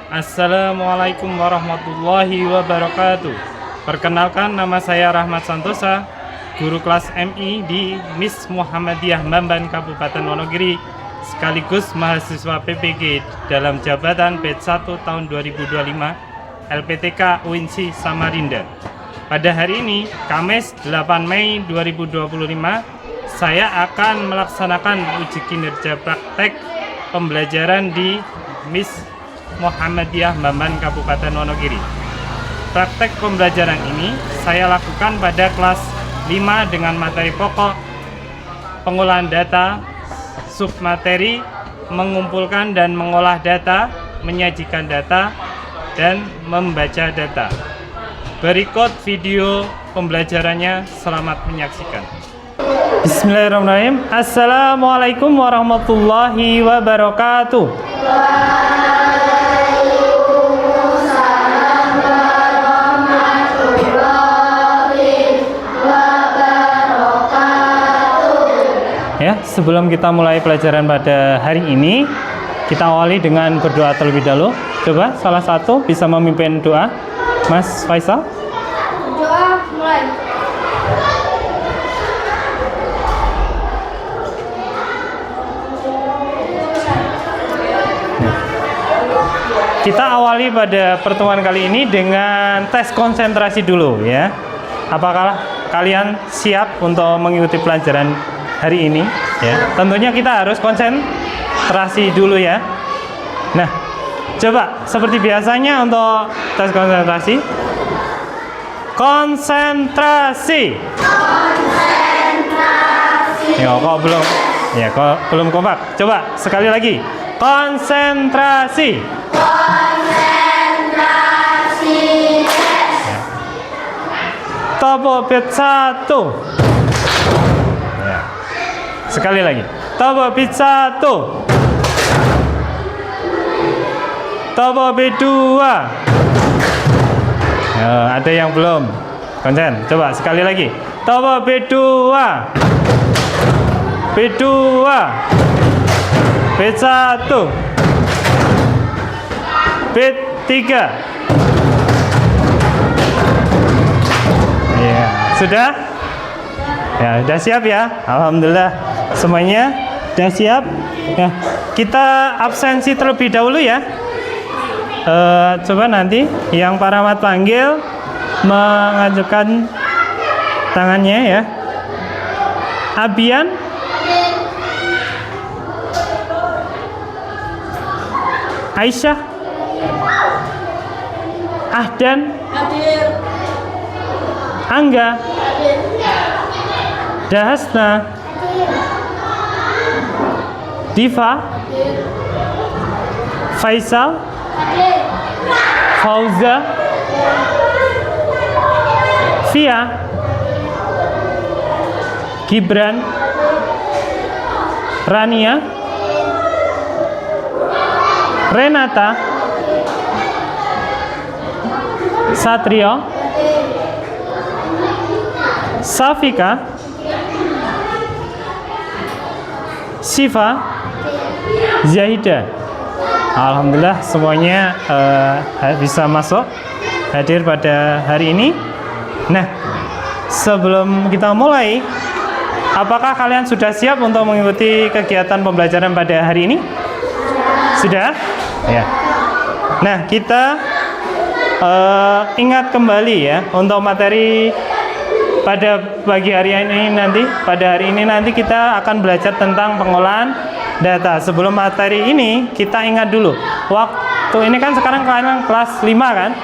Assalamualaikum warahmatullahi wabarakatuh. Perkenalkan, nama saya Rahmat Santosa, guru kelas MI di MIS Muhammadiyah Mamban Kabupaten Wonogiri, sekaligus mahasiswa PPG dalam jabatan batch 1 tahun 2025 LPTK UINSI Samarinda. Pada hari ini, Kamis 8 Mei 2025, saya akan melaksanakan uji kinerja praktek pembelajaran di MIS Muhammadiyah Mamban Kabupaten Wonogiri. Praktek pembelajaran ini saya lakukan pada kelas 5 dengan materi pokok pengolahan data, submateri mengumpulkan dan mengolah data, menyajikan data, dan membaca data. Berikut video pembelajarannya, selamat menyaksikan. Bismillahirrahmanirrahim. Assalamualaikum warahmatullahi wabarakatuh. Ya, sebelum kita mulai pelajaran pada hari ini, kita awali dengan berdoa terlebih dahulu. Coba salah satu bisa memimpin doa, Mas Faisal. Doa mulai. Kita awali pada pertemuan kali ini dengan tes konsentrasi dulu ya. Apakah kalian siap untuk mengikuti pelajaran hari ini ya? Tentunya kita harus konsentrasi dulu ya. Nah, coba seperti biasanya untuk tes konsentrasi. Konsentrasi. Ya, kok belum? Ya, kok belum kompak. Coba sekali lagi. Konsentrasi. Ya. Topo bit 1. Ya. Sekali lagi. Topo bit 1. Topo bit 2. Ya, ada yang belum konsen. Coba sekali lagi. Topo bit 2. Bit 2. Bit 1. Bit 3. Ya, sudah? Ya, sudah siap ya? Alhamdulillah semuanya sudah siap. Ya, kita absensi terlebih dahulu ya. Coba nanti yang Pak Rahmat panggil mengajukan tangannya ya. Abian, Aisyah, Ahdan, Angga, Dahasna, Diva, Faisal, Fauza, Fia, Gibran, Rania, Renata, Satrio, Safika, Siva, Zahida. Alhamdulillah semuanya bisa masuk hadir pada hari ini. Nah, sebelum kita mulai, apakah kalian sudah siap untuk mengikuti kegiatan pembelajaran pada hari ini? Sudah? Ya. Nah, kita ingat kembali ya untuk materi pada pagi hari ini nanti. Pada hari ini nanti kita akan belajar tentang pengolahan data. Sebelum materi ini kita ingat dulu. Waktu ini kan sekarang kalian kelas 5 kan?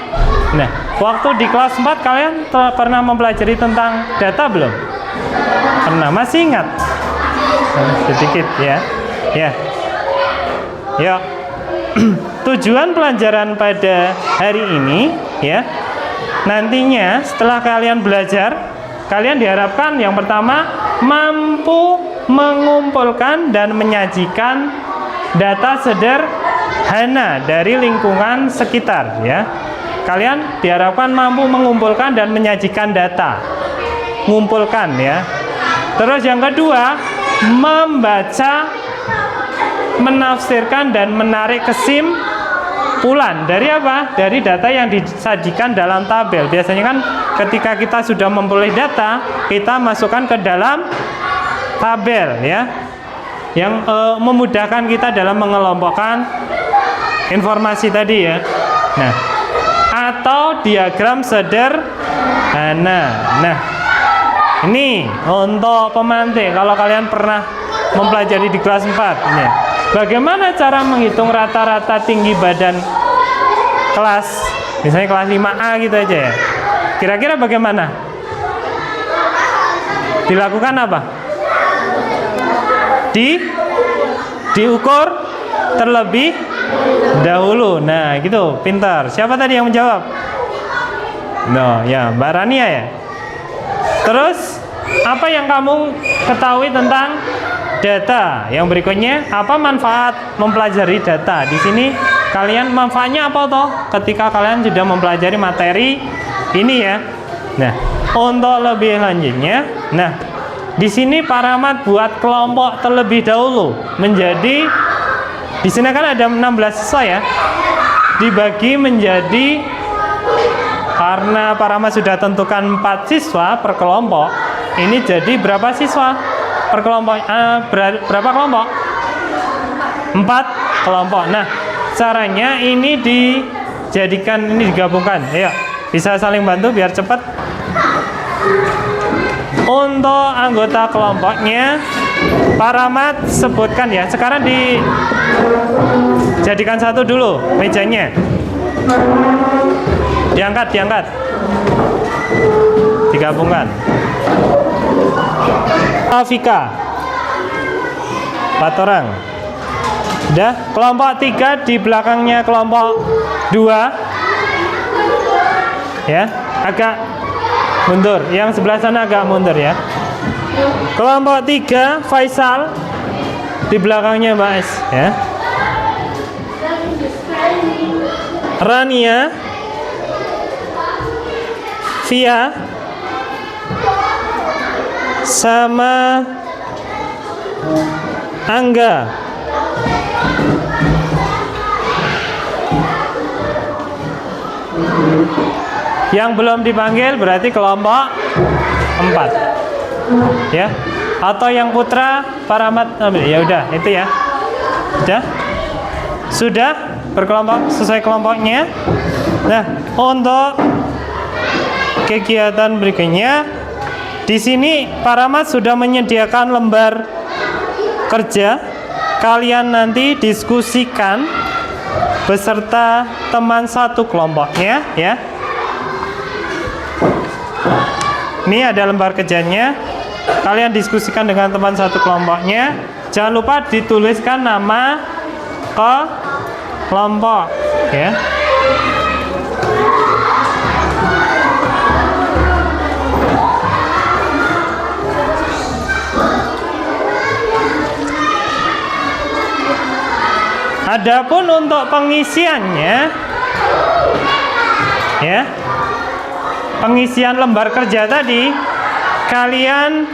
Nah, waktu di kelas 4 kalian pernah mempelajari tentang data belum? Pernah? Masih ingat? Sedikit ya. Ya. Ya. Tujuan pelajaran pada hari ini ya, nantinya setelah kalian belajar, kalian diharapkan yang pertama mampu mengumpulkan dan menyajikan data sederhana dari lingkungan sekitar ya. Kalian diharapkan mampu mengumpulkan dan menyajikan data, mengumpulkan ya. Terus yang kedua, membaca, menafsirkan dan menarik kumpulan dari apa? Dari data yang disajikan dalam tabel. Biasanya kan ketika kita sudah memperoleh data, kita masukkan ke dalam tabel ya, yang memudahkan kita dalam mengelompokkan informasi tadi ya. Nah, atau diagram sederhana. Nah, ini untuk pemantik. Kalau kalian pernah mempelajari di kelas 4 ini, bagaimana cara menghitung rata-rata tinggi badan kelas, misalnya kelas 5A gitu aja ya. Kira-kira bagaimana? Dilakukan apa? Diukur terlebih dahulu. Nah, gitu, pintar. Siapa tadi yang menjawab? No, ya, Mbak Rania ya. Terus, apa yang kamu ketahui tentang data? Yang berikutnya, apa manfaat mempelajari data? Di sini kalian manfaatnya apa toh? Ketika kalian sudah mempelajari materi ini ya. Nah, untuk lebih lanjutnya, nah, di sini Pak Rahmat buat kelompok terlebih dahulu menjadi, di sini kan ada 16 siswa ya, dibagi menjadi, karena Pak Rahmat sudah tentukan 4 siswa per kelompok, ini jadi berapa siswa per kelompok? Berapa kelompok? 4 kelompok. Nah, caranya ini dijadikan, ini digabungkan. Ayo, bisa saling bantu biar cepat. Untuk anggota kelompoknya, Pak Rahmat sebutkan ya. Sekarang dijadikan satu dulu mejanya. Diangkat. Digabungkan. Alfika 4 orang. Udah, kelompok 3 di belakangnya kelompok 2. Ya, agak mundur. Yang sebelah sana agak mundur ya. Kelompok 3 Faisal di belakangnya Mbak S ya. Rania, Via, sama Angga. Yang belum dipanggil berarti kelompok 4 ya. Atau yang putra Pak Rahmat ambil. Ya udah, itu ya. Sudah berkelompok sesuai kelompoknya. Nah, untuk kegiatan berikutnya, di sini Pak Rahmat sudah menyediakan lembar kerja. Kalian nanti diskusikan beserta teman satu kelompoknya ya. Ini ada lembar kerjanya. Kalian diskusikan dengan teman satu kelompoknya. Jangan lupa dituliskan nama ke kelompok ya. Adapun untuk pengisiannya ya, pengisian lembar kerja tadi, kalian,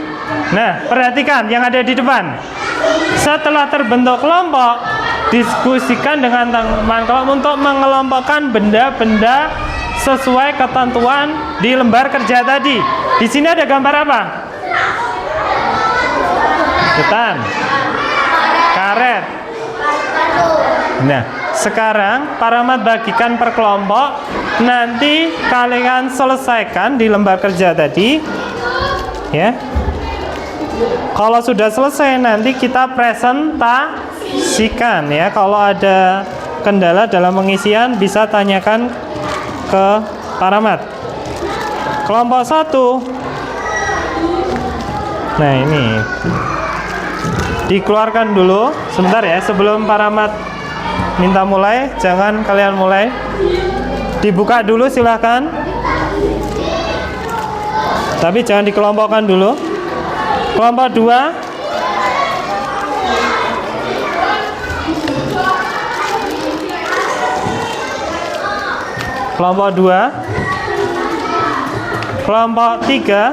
nah, perhatikan yang ada di depan. Setelah terbentuk kelompok, diskusikan dengan teman kelompok untuk mengelompokkan benda-benda sesuai ketentuan di lembar kerja tadi. Di sini ada gambar apa? Ketan, karet. Nah, sekarang Pak Rahmat bagikan per kelompok. Nanti kalian selesaikan di lembar kerja tadi ya. Kalau sudah selesai, nanti kita presentasikan ya. Kalau ada kendala dalam pengisian, bisa tanyakan ke Pak Rahmat. Kelompok 1. Nah, ini dikeluarkan dulu sebentar ya, sebelum Pak Rahmat minta mulai. Jangan kalian mulai, dibuka dulu silahkan, tapi jangan dikelompokkan dulu. Kelompok 2. Kelompok 2. Kelompok 3.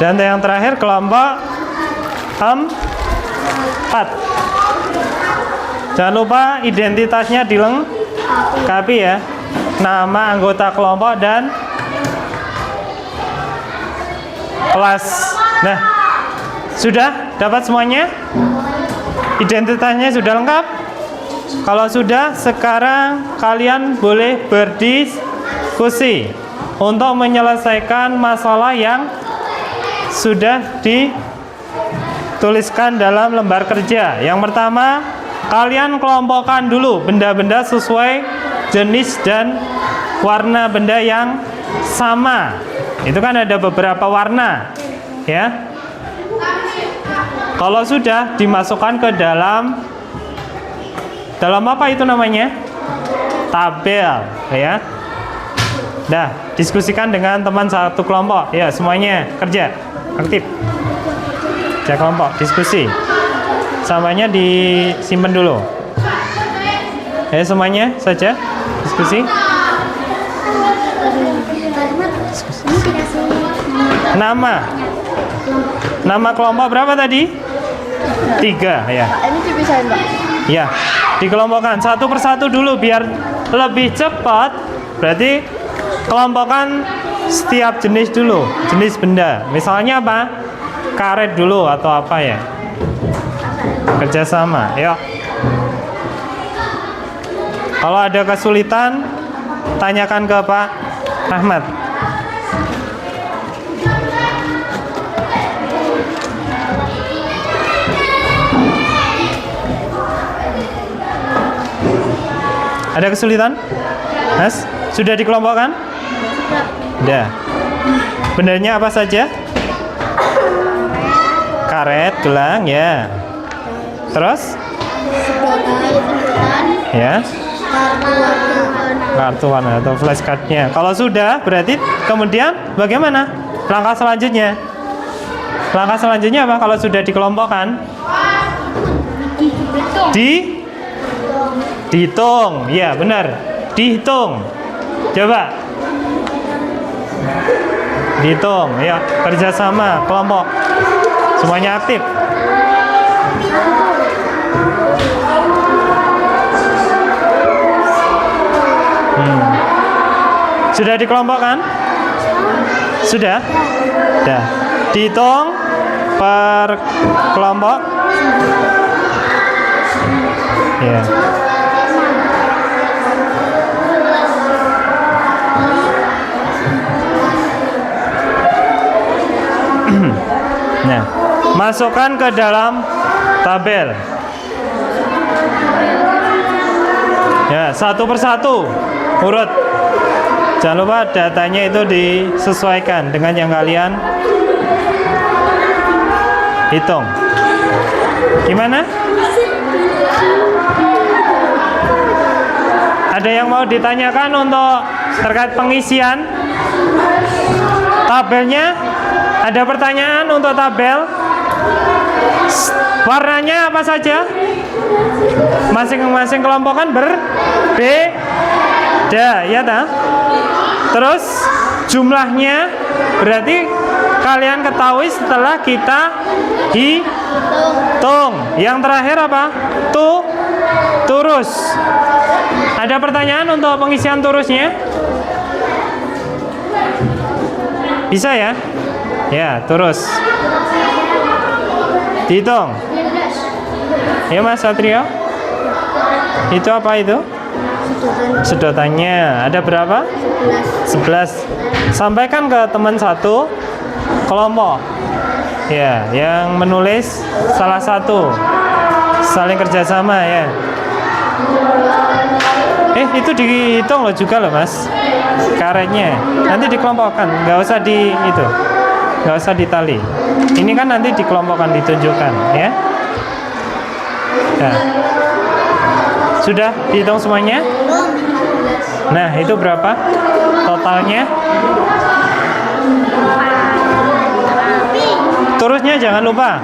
Dan yang terakhir kelompok 4. Jangan lupa identitasnya dilengkapi ya. Nama anggota kelompok dan kelas. Nah, sudah dapat semuanya? Identitasnya sudah lengkap? Kalau sudah, sekarang kalian boleh berdiskusi untuk menyelesaikan masalah yang sudah dituliskan dalam lembar kerja. Yang pertama, kalian kelompokkan dulu benda-benda sesuai jenis dan warna benda yang sama. Itu kan ada beberapa warna, ya. Kalau sudah, dimasukkan ke dalam apa itu namanya? Tabel, ya. Dah, diskusikan dengan teman satu kelompok. Ya, semuanya kerja aktif. Kerja kelompok, diskusi. Sampahnya disimpan dulu. Ya, semuanya saja diskusi. Nama kelompok berapa tadi? 3 ya. Ini dipisahin, Pak. Ya, dikelompokkan satu persatu dulu biar lebih cepat. Berarti kelompokkan setiap jenis dulu, jenis benda. Misalnya apa? Karet dulu atau apa ya? Kerjasama, yuk. Kalau ada kesulitan, tanyakan ke Pak Ahmad. Ada kesulitan? Mas, sudah dikelompokkan? Sudah. Bendanya apa saja? Karet, gelang, ya. Terus? Ya. Kartu warna atau flashcardnya. Kalau sudah, berarti kemudian bagaimana? Langkah selanjutnya? Langkah selanjutnya apa? Kalau sudah dikelompokkan? Dihitung. Ya, benar. Dihitung. Coba. Dihitung. Ya, kerjasama kelompok. Semuanya aktif. Sudah dikelompokkan? Sudah? Sudah. Dihitung per kelompok. Ya. Nah, masukkan ke dalam tabel. Ya, satu persatu urut. Jangan lupa datanya itu disesuaikan dengan yang kalian hitung. Gimana? Ada yang mau ditanyakan untuk terkait pengisian tabelnya? Ada pertanyaan untuk tabel? Warnanya apa saja? Masing-masing kelompok kan berbeda, ya tak? Terus jumlahnya berarti kalian ketahui setelah kita hitung. Yang terakhir apa? Turus. Ada pertanyaan untuk pengisian turusnya? Bisa ya? Ya, turus. Dihitung. Ya Mas Satrio? Itu apa itu? Sedotannya. Ada berapa? 11. Sampaikan ke teman satu kelompok. Ya, yang menulis salah satu. Saling kerjasama ya. Itu dihitung loh juga loh Mas. Karetnya. Nanti dikelompokkan, nggak usah nggak usah ditali. Ini kan nanti dikelompokkan, ditunjukkan ya. Nah. Sudah dihitung semuanya? Nah, itu berapa totalnya? Turusnya jangan lupa.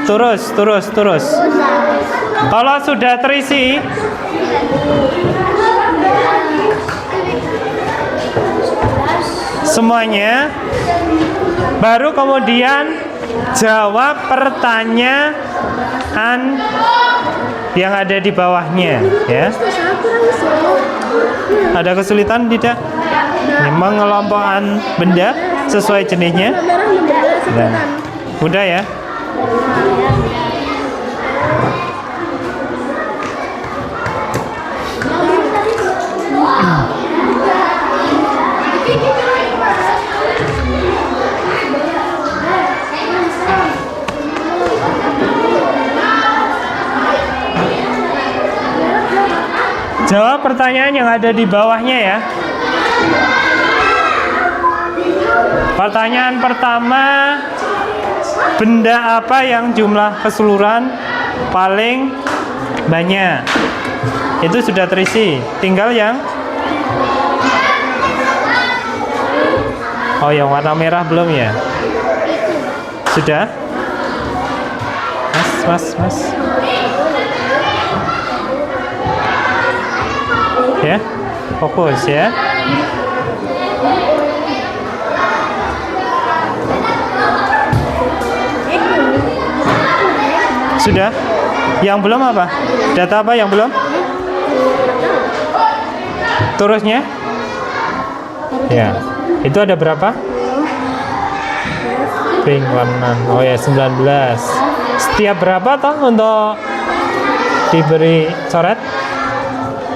Turus. Kalau sudah terisi, semuanya. Baru kemudian jawab pertanyaan yang ada di bawahnya, ya. Ada kesulitan tidak? Ini mengelompokkan benda sesuai jenisnya. Nah, mudah ya. Jawab pertanyaan yang ada di bawahnya ya. Pertanyaan pertama, benda apa yang jumlah keseluruhan paling banyak? Itu sudah terisi. Tinggal yang yang warna merah belum ya? Sudah? Mas. Ya, fokus ya. Sudah? Yang belum apa? Data apa yang belum? Terusnya? Ya. Itu ada berapa? Pink warna. Oh ya, 19. Setiap berapa toh untuk diberi coret?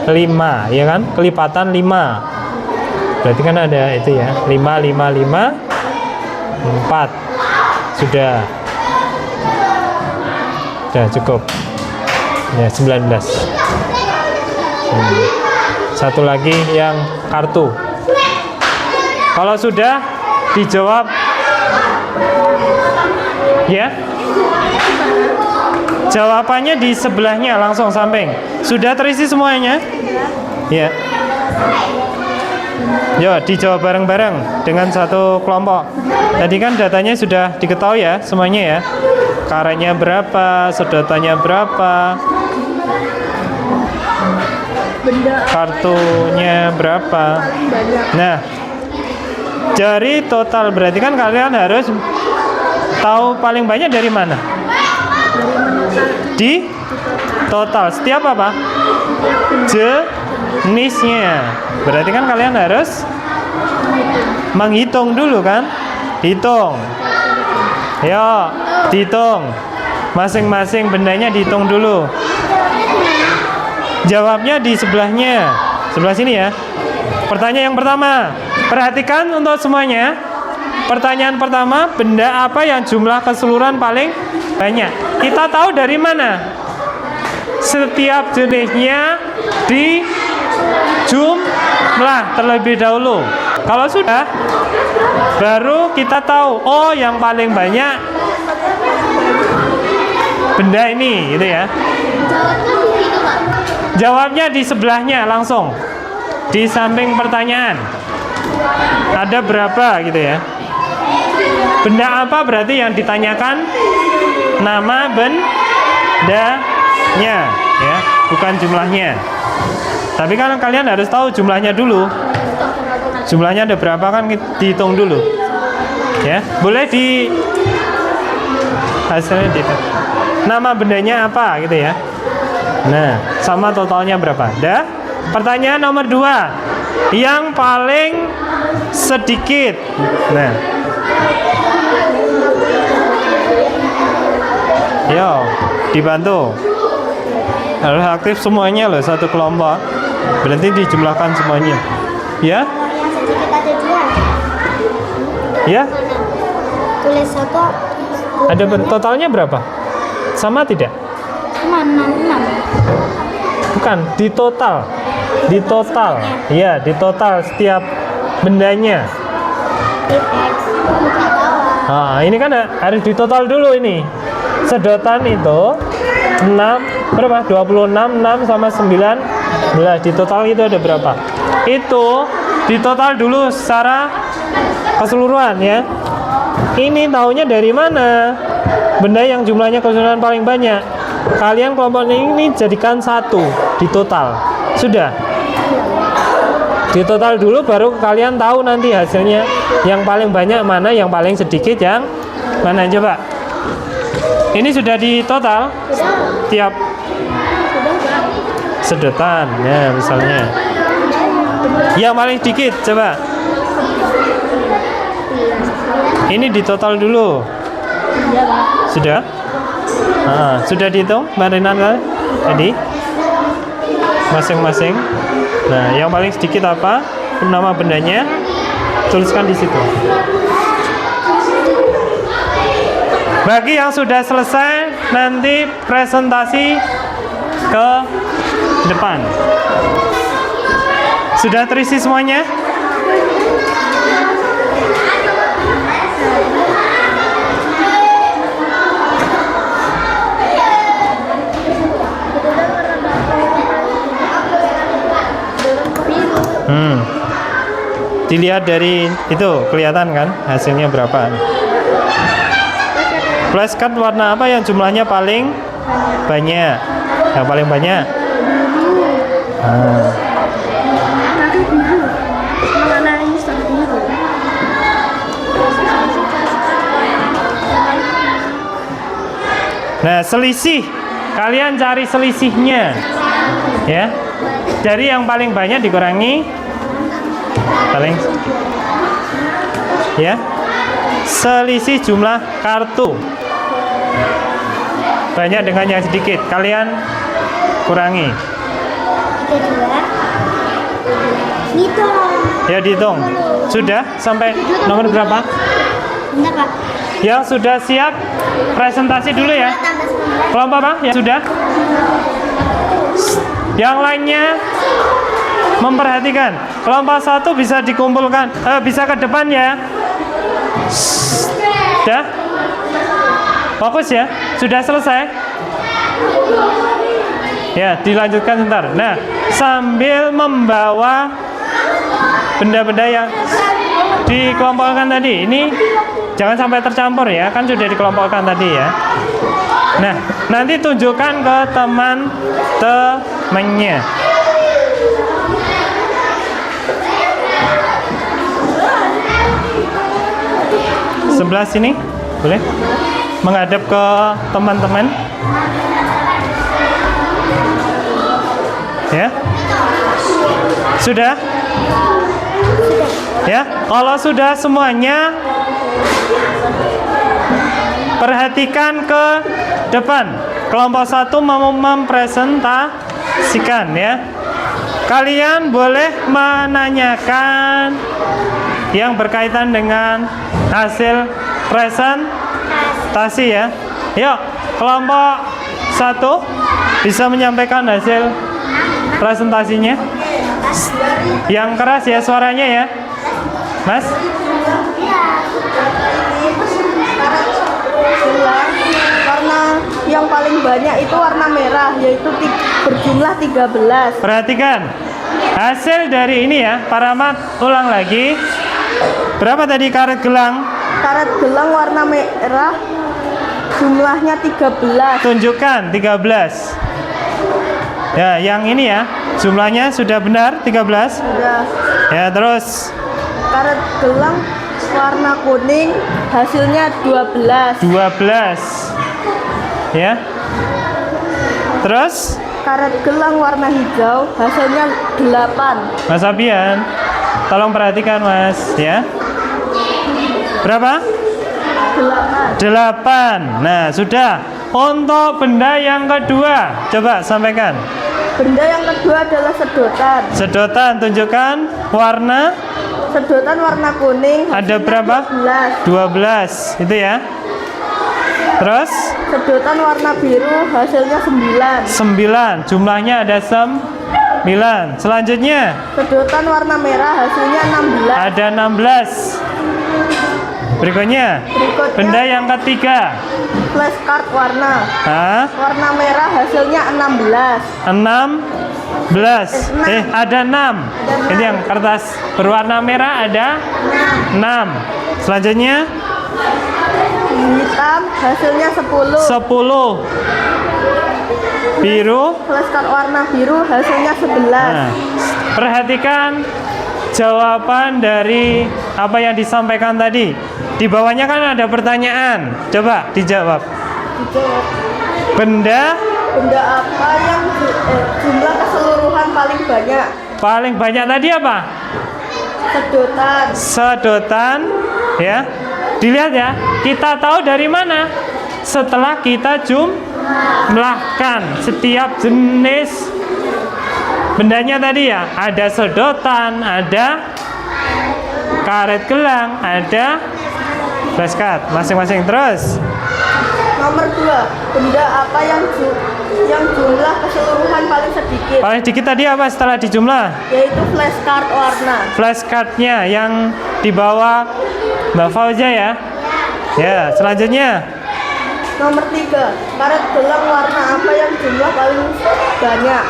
5, ya kan? Kelipatan 5. Berarti kan ada itu ya. 5, 4. Sudah. Sudah cukup. Ya, 19. Satu lagi yang kartu. Kalau sudah dijawab ya. Jawabannya di sebelahnya langsung samping. Sudah terisi semuanya? Ya. Yo, dijawab bareng-bareng dengan satu kelompok. Tadi kan datanya sudah diketahui ya semuanya ya. Karetnya berapa, sedotannya berapa, kartunya berapa. Nah, dari total berarti kan kalian harus tahu paling banyak dari mana? Di total. Setiap apa? Jenisnya. Berarti kan kalian harus menghitung dulu kan? Hitung. Yo, dihitung. Masing-masing bendanya dihitung dulu. Jawabnya di sebelahnya. Sebelah sini ya. Pertanyaan yang pertama. Perhatikan untuk semuanya. Pertanyaan pertama, benda apa yang jumlah keseluruhan paling banyak? Kita tahu dari mana? Setiap jenisnya dijumlah terlebih dahulu. Kalau sudah, baru kita tahu, oh yang paling banyak benda ini, gitu ya. Jawabnya di sebelahnya langsung, di samping pertanyaan. Ada berapa gitu ya? Benda apa berarti yang ditanyakan? Nama bendanya, ya, bukan jumlahnya. Tapi kan kalian harus tahu jumlahnya dulu. Jumlahnya ada berapa kan dihitung dulu. Ya, boleh di hasilnya dihitung. Nama bendanya apa gitu ya. Nah, sama totalnya berapa? Dah. Pertanyaan nomor 2. Yang paling sedikit. Nah. Yo, dibantu. Harus aktif semuanya loh, satu kelompok. Berarti dijumlahkan semuanya. Ya? Yang sedikit ada 2. Ya? Tulis 1. Ada totalnya berapa? Sama tidak? Sama 6. Bukan, di total. Di total. Iya, di total setiap bendanya. Nah, ini kan harus di total dulu ini. Sedotan itu 6 berapa? 26, 6 sama 9. Di total itu ada berapa? Itu di total dulu secara keseluruhan ya. Ini taunya dari mana? Benda yang jumlahnya keseluruhan paling banyak. Kalian kelompok ini jadikan 1 di total. Sudah? Di total dulu baru kalian tahu nanti hasilnya. Yang paling banyak mana, yang paling sedikit yang mana, coba. Ini sudah di total tiap sedotan ya misalnya. Yang paling sedikit coba. Ini di total dulu. Sudah? Sudah dihitung Mbak Rinan tadi? Masing-masing. Nah, yang paling sedikit apa? Nama bendanya tuliskan di situ. Bagi yang sudah selesai, nanti presentasi ke depan. Sudah terisi semuanya? Dilihat dari itu kelihatan kan hasilnya berapa. Flashcard warna apa yang jumlahnya paling banyak? Yang paling banyak? Nah, selisih. Kalian cari selisihnya. Ya. Dari yang paling banyak dikurangi paling ya. Selisih jumlah kartu. Banyak dengan yang sedikit. Kalian kurangi. 32. Hitung. Ya dihitung. Sudah sampai nomor berapa? Benar, Pak. Yang sudah siap presentasi dulu ya. Kelompok apa? Yang sudah? Yang lainnya memperhatikan. Kelompok 1 bisa dikumpulkan, bisa ke depan ya. Sudah? Fokus ya. Sudah selesai? Ya, dilanjutkan sebentar. Nah, sambil membawa benda-benda yang dikelompokkan tadi. Ini jangan sampai tercampur ya, kan sudah dikelompokkan tadi ya. Nah, nanti tunjukkan ke teman-temannya. Sebelah sini, boleh? Menghadap ke teman-teman. Ya? Sudah? Ya, kalau sudah semuanya, perhatikan ke depan. Kelompok 1 mau mempresentasikan ya. Kalian boleh menanyakan yang berkaitan dengan hasil presentasi ya. Yuk, kelompok 1 bisa menyampaikan hasil presentasinya. Yang keras ya suaranya ya, Mas. Warna yang paling banyak itu warna merah, yaitu berjumlah 13. Perhatikan hasil dari ini ya, Pak Rahmat, ulang lagi. Berapa tadi karet gelang? Karet gelang warna merah jumlahnya 13. Tunjukkan 13. Ya, yang ini ya, jumlahnya sudah benar 13. Sudah. Ya, terus Karet gelang warna kuning hasilnya 12. 12. Ya. Terus Karet gelang warna hijau hasilnya 8. Mas Abian, tolong perhatikan Mas ya. Berapa? 8. Nah, sudah. Untuk benda yang kedua, coba sampaikan. Benda yang kedua adalah sedotan. Sedotan, tunjukkan warna. Sedotan warna kuning. Ada berapa? 12. 12, itu ya. Terus Sedotan warna biru hasilnya 9. 9, jumlahnya ada 9. Selanjutnya Sedotan warna merah hasilnya 16. ada 16. Berikutnya benda yang ketiga. Flashcard warna Hah? merah hasilnya 16. 16. Ada 6. Ini yang kertas berwarna merah ada 6. Selanjutnya Hitam hasilnya 10. 10. Biru. Flashcard warna biru hasilnya 11. Nah, perhatikan jawaban dari apa yang disampaikan tadi? Di bawahnya kan ada pertanyaan. Coba dijawab. Dijawab. Benda Benda apa yang jumlah keseluruhan paling banyak? paling banyak tadi apa? Sedotan. Sedotan, ya. Dilihat ya. Kita tahu dari mana? Setelah kita jumlahkan setiap jenis bendanya tadi ya. Ada sedotan, ada karet gelang, ada flashcard masing-masing. Terus Nomor 2, benda apa yang jumlah keseluruhan paling sedikit? paling sedikit tadi apa setelah dijumlah? Yaitu flashcard warna. Flashcardnya yang dibawa Mbak Fauza ya. Ya, selanjutnya Nomor 3, karet gelang warna apa yang jumlah paling banyak?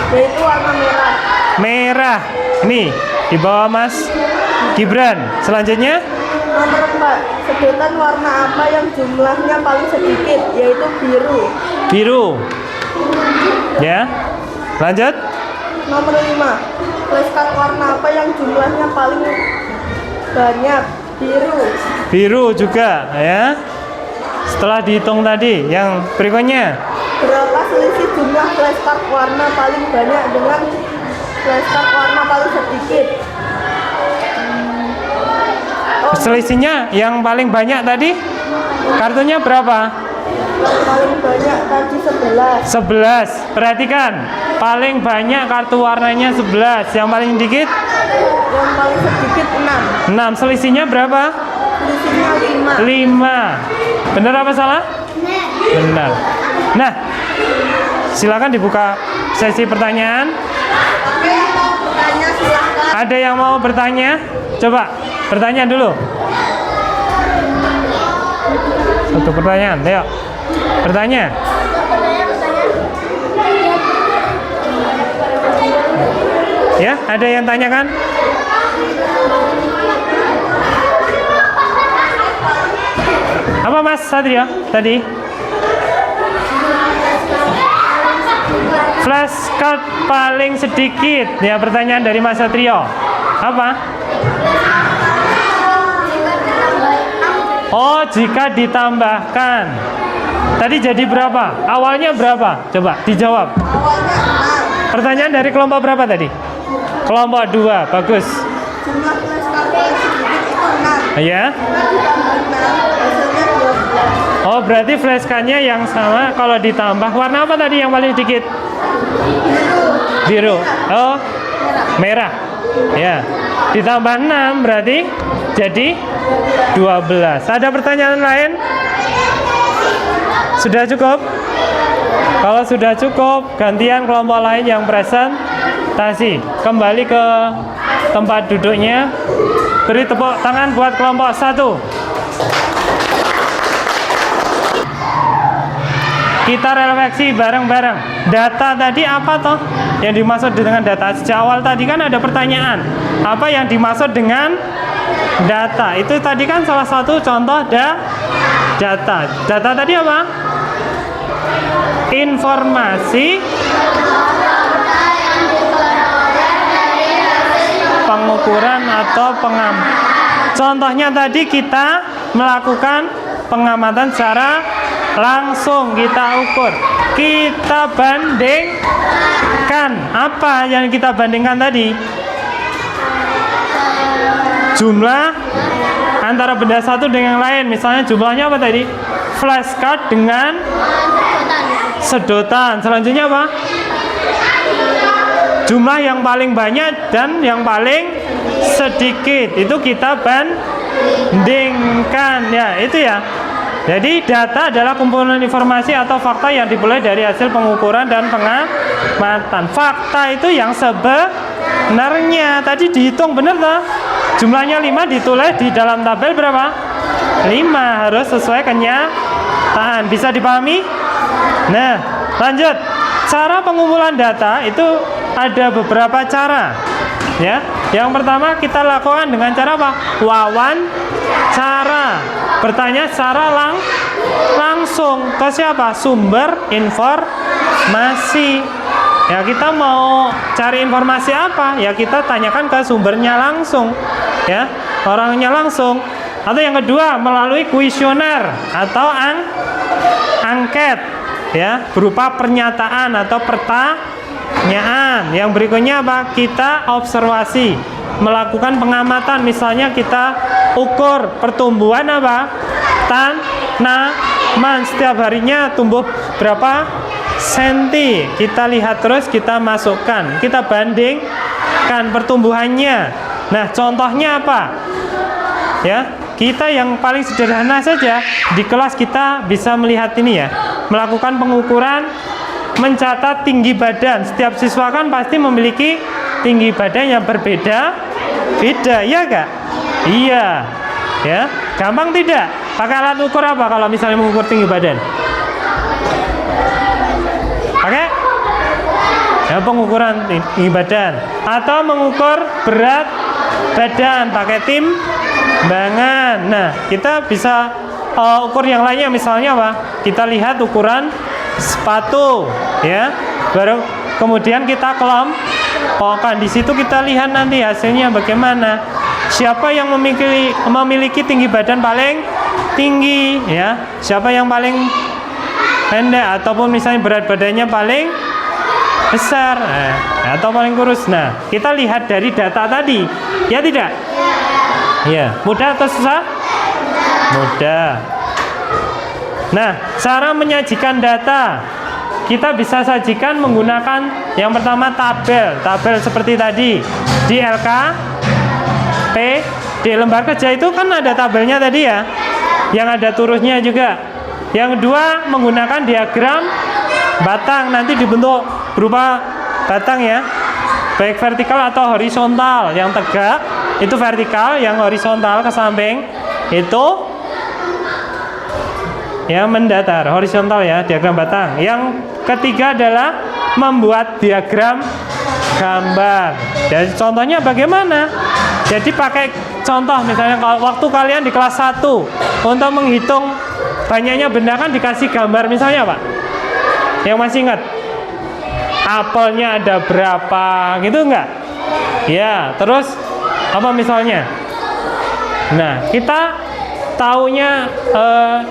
Yaitu warna merah. merah. Ini dibawa Mas Gibran. Selanjutnya Nomor 4, sedotan warna apa yang jumlahnya paling sedikit? Yaitu biru. biru. Ya. Lanjut. Nomor 5, flashcard warna apa yang jumlahnya paling banyak? Biru. Biru juga ya. Setelah dihitung tadi, yang berikutnya Berapa selisih jumlah flashcard warna paling banyak dengan flashcard warna paling sedikit? selisihnya yang paling banyak tadi kartunya berapa? Paling banyak tadi 11. 11. Perhatikan, paling banyak kartu warnanya 11, yang paling sedikit Yang paling sedikit 6. 6. Selisihnya berapa? Selisihnya 5. 5. Benar apa salah? Benar. Nah, silakan dibuka sesi pertanyaan. Oke, mau bertanya silahkan. Ada yang mau bertanya? Coba bertanya dulu. Satu pertanyaan, ayo. Bertanya. Ya, ada yang tanyakan? Apa Mas Satrio tadi? Flashcard paling sedikit. Ya, pertanyaan dari Mas Satrio. Apa? Oh, jika ditambahkan. Tadi jadi berapa? Awalnya berapa? Coba dijawab. Awalnya 6. Pertanyaan dari kelompok berapa tadi? Kelompok 2. Bagus. Jumlah flashcard paling sedikit itu 6. Ya. Ditambah 6, hasilnya 12. Oh, berarti flashcardnya yang sama kalau ditambah. Warna apa tadi yang paling sedikit? Biru. Oh, merah. Ya. Ditambah 6 berarti jadi 12. Ada pertanyaan lain? Sudah cukup? Kalau sudah cukup, gantian kelompok lain yang presentasi. Kembali ke tempat duduknya. Beri tepuk tangan buat kelompok 1. Kita refleksi bareng-bareng. Data tadi apa toh? Yang dimaksud dengan data? Sejak awal tadi kan ada pertanyaan. Apa yang dimaksud dengan data? Itu tadi kan salah satu contoh data. Data tadi apa? Informasi pengukuran atau Contohnya tadi kita melakukan pengamatan secara langsung, kita ukur, kita bandingkan. Apa yang kita bandingkan tadi? Jumlah antara benda satu dengan yang lain. Misalnya jumlahnya apa tadi? Flashcard dengan sedotan. Selanjutnya apa? Jumlah yang paling banyak dan yang paling sedikit. Itu kita bandingkan. Ya, itu ya. Jadi data adalah kumpulan informasi atau fakta yang diperoleh dari hasil pengukuran dan pengamatan. Fakta itu yang sebenarnya. Tadi dihitung benar toh? Jumlahnya 5 ditulis di dalam tabel berapa? 5, harus sesuai kenyataan. Bisa dipahami? Nah, lanjut. Cara pengumpulan data itu ada beberapa cara. Ya. Yang pertama kita lakukan dengan cara apa? Wawancara. Bertanya secara langsung ke siapa? Sumber informasi. Ya kita mau cari informasi apa? Ya kita tanyakan ke sumbernya langsung, ya orangnya langsung. Atau yang kedua melalui kuesioner atau angket, ya berupa pernyataan atau pertanyaan. Yang berikutnya apa? Kita observasi, melakukan pengamatan. Misalnya kita ukur pertumbuhan apa? Tanaman setiap harinya tumbuh berapa senti, kita lihat terus, kita masukkan, kita bandingkan pertumbuhannya. Nah contohnya apa ya, kita yang paling sederhana saja di kelas kita bisa melihat ini ya, melakukan pengukuran, mencatat tinggi badan. Setiap siswa kan pasti memiliki tinggi badan yang berbeda-beda, ya kak? Iya ya, gampang tidak? Pakai alat ukur apa kalau misalnya mengukur tinggi badan? Pakai ya pengukuran tinggi badan, atau mengukur berat badan pakai timbangan. Nah kita bisa ukur yang lainnya, misalnya apa? Kita lihat ukuran sepatu, ya. Baru kemudian kita kelompokkan. Di situ kita lihat nanti hasilnya bagaimana. Siapa yang memiliki tinggi badan paling tinggi, ya? Siapa yang paling pendek, ataupun misalnya berat badannya paling besar, atau paling kurus. Nah, kita lihat dari data tadi, ya tidak? Ya, mudah atau susah? Mudah. Nah, cara menyajikan data, kita bisa sajikan menggunakan yang pertama tabel seperti tadi di LKP, di lembar kerja itu kan ada tabelnya tadi ya, yang ada turusnya juga. Yang kedua menggunakan diagram batang, nanti dibentuk berupa batang ya, baik vertikal atau horizontal. Yang tegak itu vertikal, yang horizontal ke samping itu ya mendatar, horizontal ya, diagram batang. Yang ketiga adalah membuat diagram gambar. Dan contohnya bagaimana? Jadi pakai contoh, misalnya kalau waktu kalian di kelas 1 untuk menghitung banyaknya benda kan dikasih gambar, misalnya Pak, yang masih ingat apelnya ada berapa gitu enggak? Ya, terus apa misalnya? Nah, kita taunya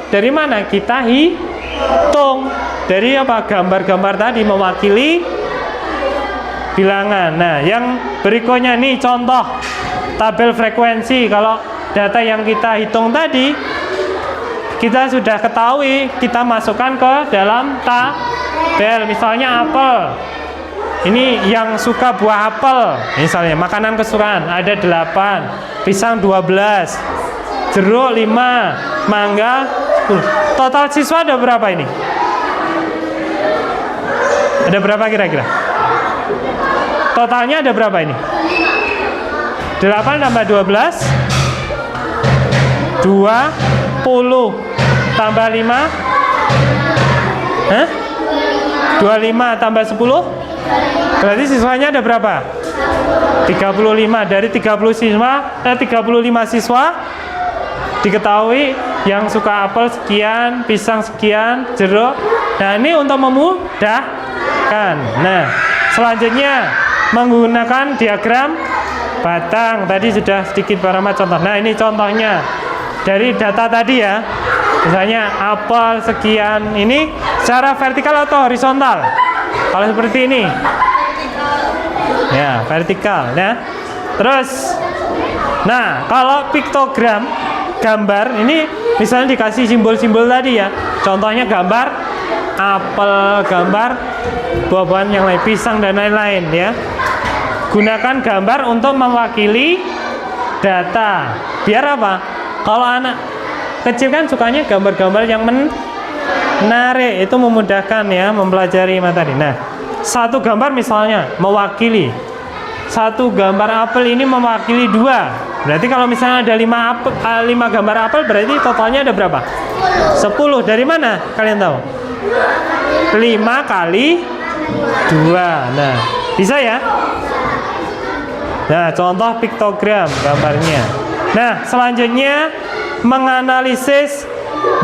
dari mana? Kita hitung dari apa? Gambar-gambar tadi mewakili bilangan. Nah, yang berikutnya nih contoh tabel frekuensi. Kalau data yang kita hitung tadi kita sudah ketahui, kita masukkan ke dalam tabel. Misalnya apel, ini yang suka buah apel, misalnya makanan kesukaan ada 8, pisang 12, jeruk 5, mangga 10. Total siswa ada berapa ini? Ada berapa kira-kira? Totalnya ada berapa ini? 8 tambah 12 20 tambah 5 25 tambah 10 berarti siswanya ada berapa? 35. Dari 35 siswa diketahui yang suka apel sekian, pisang sekian, jeruk. Nah ini untuk memudahkan. Nah selanjutnya menggunakan diagram batang. Tadi sudah sedikit beberapa contoh. Nah ini contohnya dari data tadi ya, misalnya apel sekian, ini secara vertikal atau horizontal? Kalau seperti ini ya vertikal ya. Terus nah kalau piktogram, gambar, ini misalnya dikasih simbol-simbol tadi ya, contohnya gambar apel, gambar buah-buahan yang lain, pisang dan lain-lain ya. Gunakan gambar untuk mewakili data. Biar apa? Kalau anak kecil kan sukanya gambar-gambar yang menarik, itu memudahkan ya mempelajari materi. Nah, satu gambar misalnya mewakili, satu gambar apel ini mewakili 2. Berarti kalau misalnya ada 5 gambar apel, berarti totalnya ada berapa? 10. Dari mana kalian tahu? 5 kali 2. Nah, bisa ya? Nah, contoh piktogram gambarnya. Nah, selanjutnya menganalisis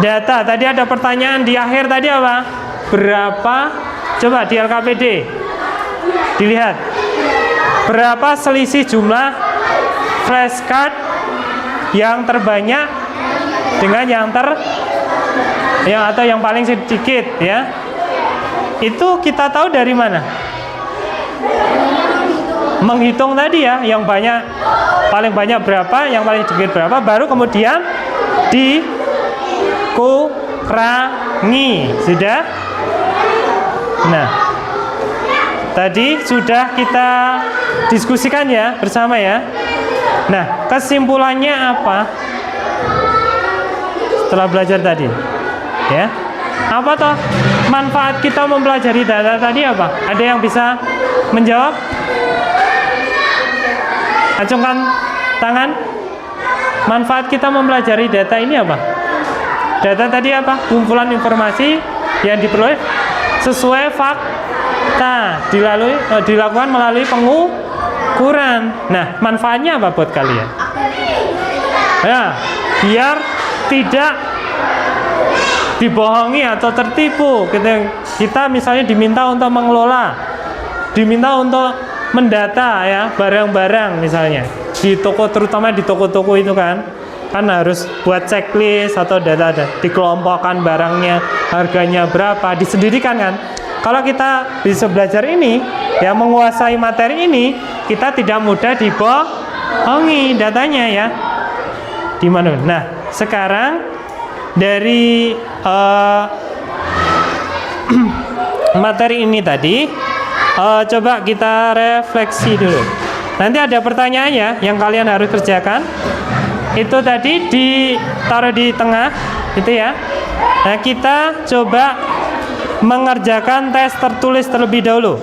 data. Tadi ada pertanyaan di akhir tadi apa? Berapa? Coba di LKPD. Dilihat berapa selisih jumlah flashcard yang terbanyak dengan yang paling sedikit ya. Itu kita tahu dari mana? Menghitung tadi ya, yang banyak, paling banyak berapa, yang paling sedikit berapa, baru kemudian dikurangi. Sudah? Nah, tadi sudah kita diskusikan ya bersama ya. Nah, kesimpulannya apa setelah belajar tadi? Ya, apa toh manfaat kita mempelajari data tadi apa? Ada yang bisa menjawab? Acungkan tangan. Manfaat kita mempelajari data ini apa? Data tadi apa? Kumpulan informasi yang diperoleh sesuai fakta, dilakukan melalui pengukuran. Nah, manfaatnya apa buat kalian? Ya, biar tidak dibohongi atau tertipu. Kita misalnya diminta untuk mengelola, diminta untuk mendata ya barang-barang misalnya di toko, terutama di toko-toko itu kan harus buat checklist atau data dikelompokkan barangnya, harganya berapa, disendirikan kan. Kalau kita bisa belajar ini ya, menguasai materi ini, kita tidak mudah dibohongi datanya ya. Di mana? Nah, sekarang dari materi ini tadi coba kita refleksi dulu. Nanti ada pertanyaannya yang kalian harus kerjakan. Itu tadi ditaruh di tengah itu ya. Nah, kita coba mengerjakan tes tertulis terlebih dahulu.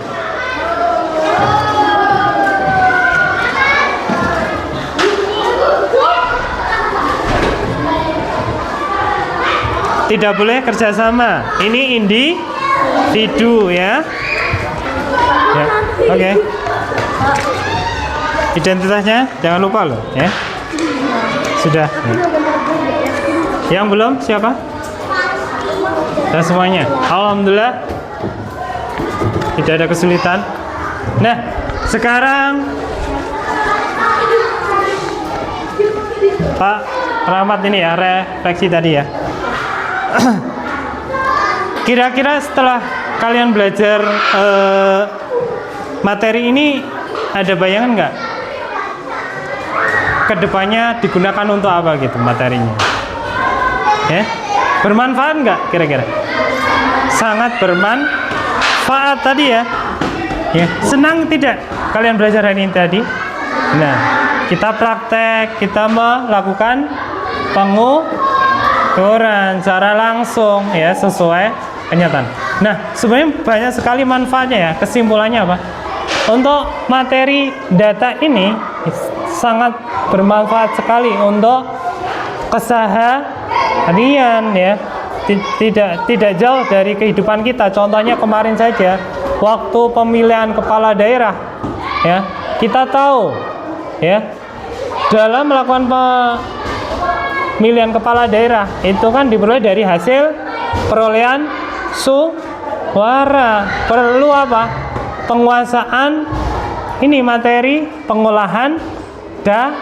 Tidak boleh kerjasama. Ini individu ya. Ya, oke. Identitasnya jangan lupa loh ya. Sudah ya. Yang belum siapa? Dan semuanya alhamdulillah tidak ada kesulitan. Nah, sekarang Pak Rahmat ini ya, refleksi tadi ya. Kira-kira setelah kalian belajar materi ini, ada bayangan nggak kedepannya digunakan untuk apa gitu materinya? Ya, bermanfaat nggak kira-kira? Sangat bermanfaat tadi ya. Ya, senang tidak kalian belajar hari ini tadi? Nah, kita praktek, kita melakukan pengukuran secara langsung ya, sesuai kenyataan. Nah, sebenarnya banyak sekali manfaatnya ya. Kesimpulannya apa? Untuk materi data ini sangat bermanfaat sekali untuk keseharian ya. Tidak jauh dari kehidupan kita. Contohnya kemarin saja waktu pemilihan kepala daerah ya, kita tahu ya, dalam melakukan pemilihan kepala daerah itu kan diperoleh dari hasil perolehan suara. Perlu apa? Penguasaan ini materi pengolahan data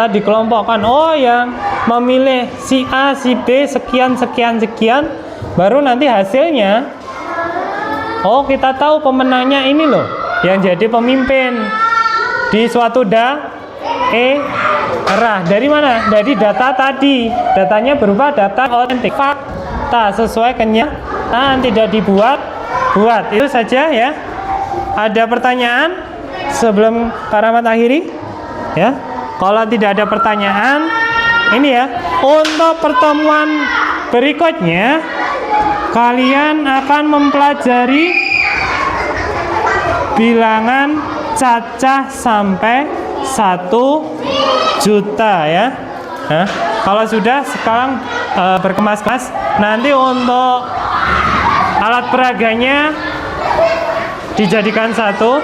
dikelompokkan. Oh, yang memilih si A, si B, sekian, baru nanti hasilnya, oh, kita tahu pemenangnya ini loh, yang jadi pemimpin di suatu daerah. Dari mana? Dari data tadi. Datanya berupa data otentik, fakta sesuai kenyataan, tidak dibuat. Itu saja ya. Ada pertanyaan sebelum Pak Rahmat akhiri? Ya. Kalau tidak ada pertanyaan, ini ya, untuk pertemuan berikutnya kalian akan mempelajari bilangan cacah sampai 1 juta ya. Nah, kalau sudah sekarang berkemas-kemas, nanti untuk alat peraganya dijadikan satu.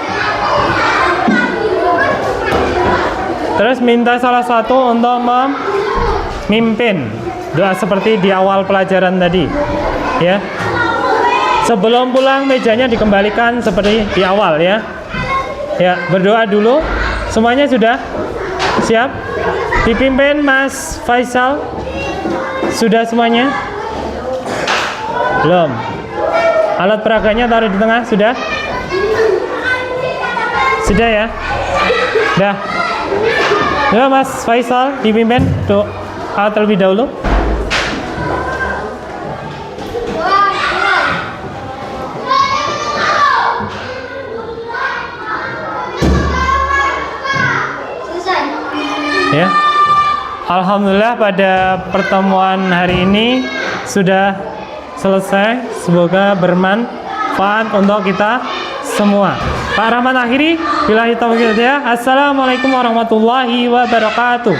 Terus minta salah satu untuk memimpin doa seperti di awal pelajaran tadi ya. Sebelum pulang mejanya dikembalikan seperti di awal ya. Ya, berdoa dulu. Semuanya sudah siap? Dipimpin Mas Faisal. Sudah semuanya? Belum. Alat peraganya taruh di tengah, sudah? Sudah ya? Dah. Ya Mas Faisal dipimpin doa terlebih dahulu. Ya. Alhamdulillah pada pertemuan hari ini sudah selesai. Semoga bermanfaat untuk kita semua. Pak Rahmat akhiri, billahi taufiq ya. Assalamualaikum warahmatullahi wabarakatuh.